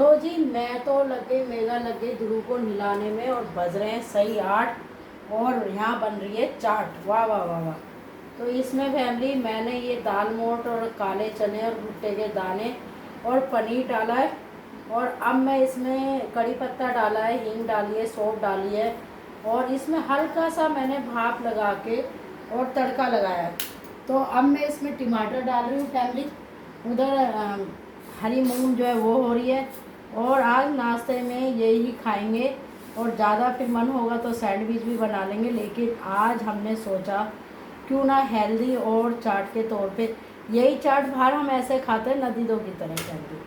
तो जी मैं तो लग गई, मेगा लग गई ध्रुव को हिलाने में और बज रहे हैं सही 8। और यहाँ बन रही है चाट। वाह वाह वाह वाह। तो इसमें फैमिली मैंने ये दाल मोठ और काले चने और भुट्टे के दाने और पनीर डाला है। और अब मैं इसमें कड़ी पत्ता डाला है, हींग डाली है, सौंफ डाली है और इसमें हल्का सा मैंने भाप लगा के और तड़का लगाया है। तो अब मैं इसमें टमाटर डाल रही हूँ फैमिली। उधर हरी मूंग जो है वो हो रही है। और आज नाश्ते में यही खाएंगे और ज़्यादा फिर मन होगा तो सैंडविच भी बना लेंगे, लेकिन आज हमने सोचा क्यों ना हेल्दी और चाट के तौर पे यही चाट बाहर हम ऐसे खाते हैं नदी दो की तरह फैमिली,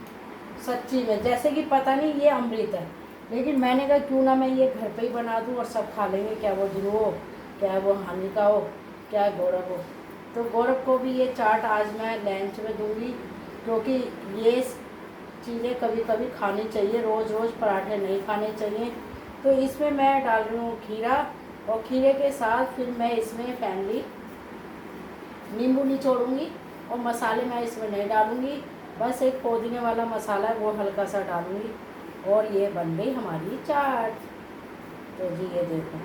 सच्ची में जैसे कि पता नहीं ये अमृत है। लेकिन मैंने कहा क्यों ना मैं ये घर पे ही बना दूँ और सब खा लेंगे, क्या वो ध्रुव हो, क्या वो हानिका हो, क्या गौरव हो। तो गौरव को भी ये चाट आज मैं लंच में दूंगी, क्योंकि ये चीज़ें कभी कभी खानी चाहिए, रोज़ रोज़ पराठे नहीं खाने चाहिए। तो इसमें मैं डाल रही हूँ खीरा और खीरे के साथ फिर मैं इसमें फैमिली नींबू निचोड़ूँगी और मसाले मैं इसमें नहीं डालूँगी, बस एक पुदीने वाला मसाला है वो हल्का सा डालूँगी और ये बन गई हमारी चाट। तो जी ये देखो,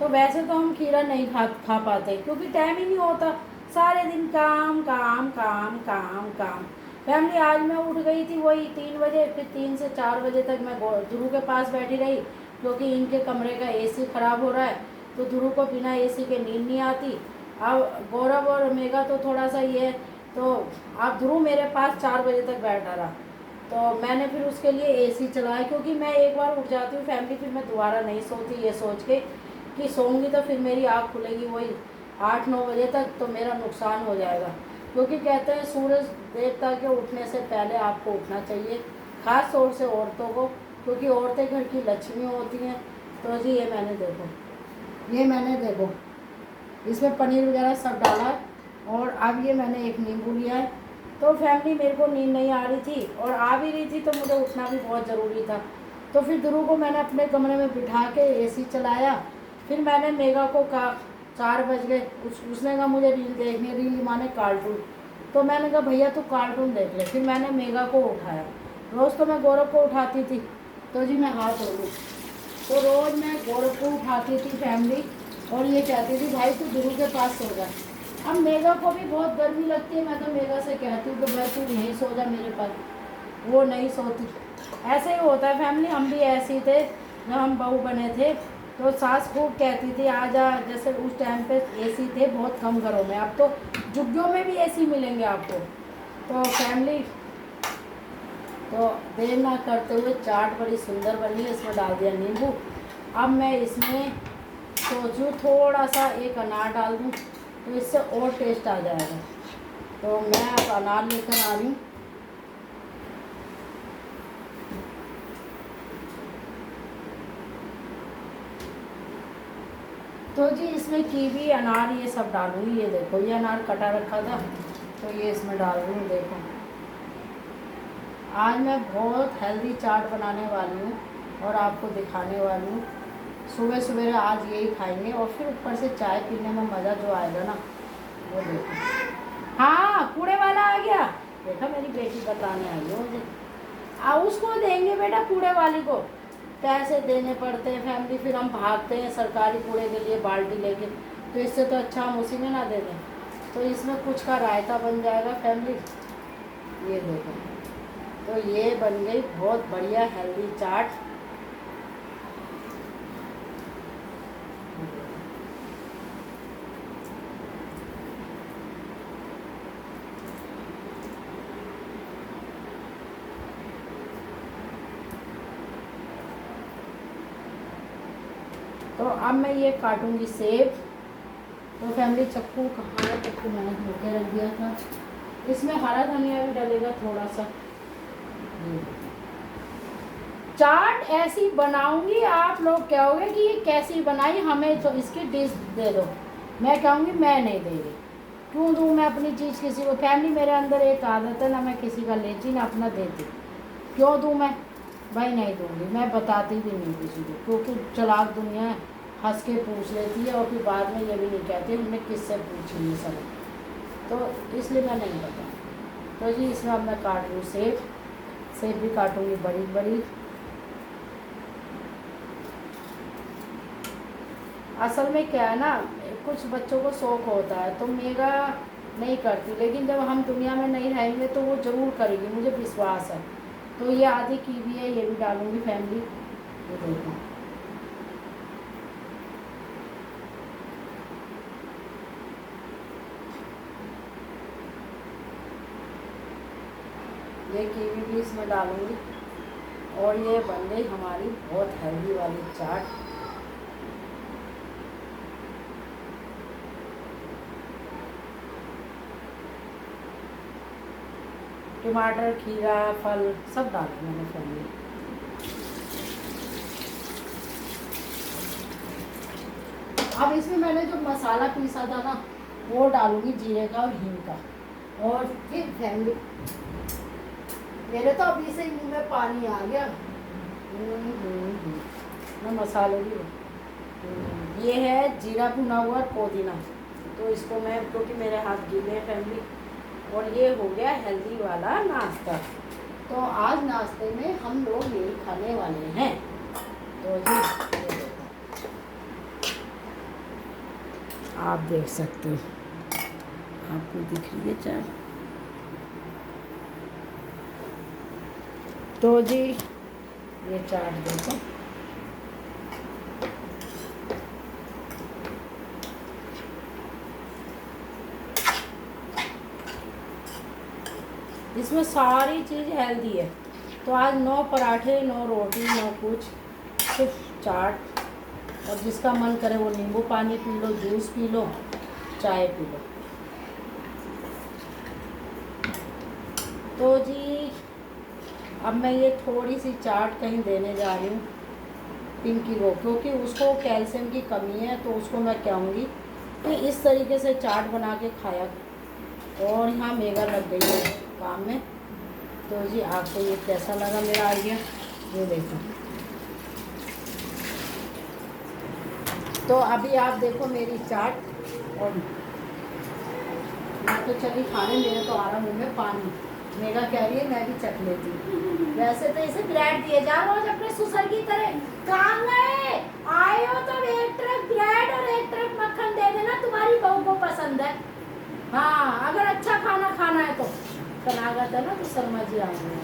तो वैसे तो हम खीरा नहीं खा पाते क्योंकि टाइम ही नहीं होता, सारे दिन काम काम काम काम काम। फैमिली आज मैं उठ गई थी वही 3 बजे, फिर 3 से 4 बजे तक मैं ध्रुव के पास बैठी रही क्योंकि इनके कमरे का एसी ख़राब हो रहा है। तो ध्रुव को बिना एसी के नींद नहीं आती। अब गौरव और मेगा तो थोड़ा सा ये, तो अब ध्रुव मेरे पास 4 बजे तक बैठा रहा। तो मैंने फिर उसके लिए एसी चलाया, क्योंकि मैं एक बार उठ जाती हूँ फैमिली फिर मैं दोबारा नहीं सोती, ये सोच के कि सोऊंगी तो फिर मेरी आँख खुलेगी वही 8-9 बजे तक, तो मेरा नुकसान हो जाएगा। क्योंकि कहते हैं सूरज देवता के उठने से पहले आपको उठना चाहिए, ख़ास तौर से औरतों को, क्योंकि औरतें घर की लक्ष्मी होती हैं। तो जी ये मैंने देखो इसमें पनीर वगैरह सब डाला है और अब ये मैंने एक नींबू लिया है। तो फैमिली मेरे को नींद नहीं आ रही थी और आ भी रही थी तो मुझे उठना भी बहुत ज़रूरी था। तो फिर ध्रुव को मैंने अपने कमरे में बिठा के एसी चलाया। फिर मैंने मेगा को कहा 4 बज गए, उसने कहा मुझे रील देखनी है, रील माने कार्टून। तो मैंने कहा भैया तू कार्टून देख ले। फिर मैंने मेगा को उठाया, रोज़ तो मैं गौरव को उठाती थी। तो जी मैं हाथ धो लूँ, तो रोज़ मैं गौरव को उठाती थी फैमिली और ये कहती थी भाई तू ध्रुव के पास सो जा। अब मेगा को भी बहुत गर्मी लगती है, मैं तो मेगा से कहती हूँ कि भाई तू यहीं सो जा मेरे पास, वो नहीं सोती। ऐसे ही होता है फैमिली, हम भी ऐसे ही थे जब हम बहू बने थे। तो सास खूब कहती थी आजा, जैसे उस टाइम पे एसी थे बहुत कम घरों में, अब तो झुग्गियों में भी एसी मिलेंगे आपको। तो फैमिली तो देर ना करते हुए चाट बड़ी सुंदर बनी है, इसमें डाल दिया नींबू। अब मैं इसमें सोचूँ थोड़ा सा एक अनार डाल दूँ तो इससे और टेस्ट आ जाएगा। तो मैं अब अनार लेकर आ रही हूँ। तो जी इसमें कीवी अनार ये सब डालूँगी। ये देखो ये अनार कटा रखा था तो ये इसमें डाल रही हूँ। देखो आज मैं बहुत हेल्दी चाट बनाने वाली हूँ और आपको दिखाने वाली हूँ। सुबह सवेरे आज यही खाएंगे और फिर ऊपर से चाय पीने में मज़ा जो आएगा ना वो देखो। हाँ कूड़े वाला आ गया, देखा मेरी बेटी बताने आई है मुझे। उसको देंगे बेटा, कूड़े वाली को पैसे देने पड़ते हैं फैमिली, फिर हम भागते हैं सरकारी कूड़े के लिए बाल्टी लेके। तो इससे तो अच्छा हम उसी में ना दे दें। तो इसमें कुछ का रायता बन जाएगा फैमिली। ये देखो, तो ये बन गई बहुत बढ़िया हेल्दी चाट। तो अब मैं ये काटूंगी सेब। तो फैमिली चक्कू कहाँ है, चक्कू मैंने धो के रख दिया था। इसमें हरा धनिया भी डलेगा थोड़ा सा। चाट ऐसी बनाऊंगी आप लोग कहोगे कि ये कैसी बनाई, हमें तो इसकी डिश दे दो। मैं कहूँगी मैं नहीं दे रही, क्यों दूँ मैं अपनी चीज़ किसी को। फैमिली मेरे अंदर एक आदत है, ना मैं किसी का लेती ना अपना देती। क्यों दूँ मैं भाई, नहीं दूँगी। मैं बताती भी नहीं किसी को, क्योंकि चालाक दुनिया है, हंस के पूछ लेती है और फिर बाद में ये भी नहीं कहती हमने किससे पूछी ये सब। तो इसलिए मैं नहीं बताती। तो जी इसमें अब मैं काट लूँ सेब। सेब भी काटूंगी बड़ी बड़ी। असल में क्या है ना, कुछ बच्चों को शौक़ होता है तो मेगा नहीं करती, लेकिन जब हम दुनिया में नहीं रहेंगे तो वो ज़रूर करेगी, मुझे विश्वास है। तो ये आधी कीवी है, ये भी डालूंगी फैमिली। ये देखो, ये कीवी भी इसमें डालूंगी। और ये बन गई हमारी बहुत हेल्दी वाली चाट। टमाटर, खीरा, फल सब डाले मैंने फैमिली। अब इसमें मैंने जो मसाला पीसा था ना वो डालूंगी, जीरे का और हींग का। और फिर फैमिली, मेरे तो अभी से ही मुंह में पानी आ गया। मैं मसाले भी, ये है जीरा भुना हुआ पुदीना, तो इसको मैं, क्योंकि मेरे हाथ गीले हैं फैमिली। और ये हो गया हेल्दी वाला नाश्ता। तो आज नाश्ते में हम लोग यही खाने वाले हैं। तो जी ये देखो, आप देख सकते हो, आपको दिख रही है चाय। तो जी ये चाट देखो, इसमें सारी चीज़ हेल्दी है। तो आज 9 पराठे, 9 रोटी, 9 कुछ, सिर्फ चाट। और जिसका मन करे वो नींबू पानी P low, juice P low, चाय पी लो। तो जी अब मैं ये थोड़ी सी चाट कहीं देने जा रही हूँ पिंकी को, क्योंकि उसको कैल्शियम की कमी है। तो उसको मैं कहूँगी कि इस तरीके से चाट बना के खाया। और यहाँ मेगा लग गई है काम में। तो जी आपको ये कैसा लगा मेरा आइडिया, ये देखो। तो अभी आप देखो मेरी चाट। और मैं तो चली खाने, मेरे तो आ रहा मुँह में पानी। मेगा कह रही है मैं भी चख लेती हूँ। वैसे तो इसे ब्रेड दिए जा, रोज अपने ससुर की तरह काम गए आए हो तो एक ट्रक ब्रेड और एक ट्रक मक्खन दे देना, तुम्हारी बहू को पसंद है। हाँ, अगर अच्छा खाना खाना है तो। कनागत है ना तो शर्मा जी आ गए।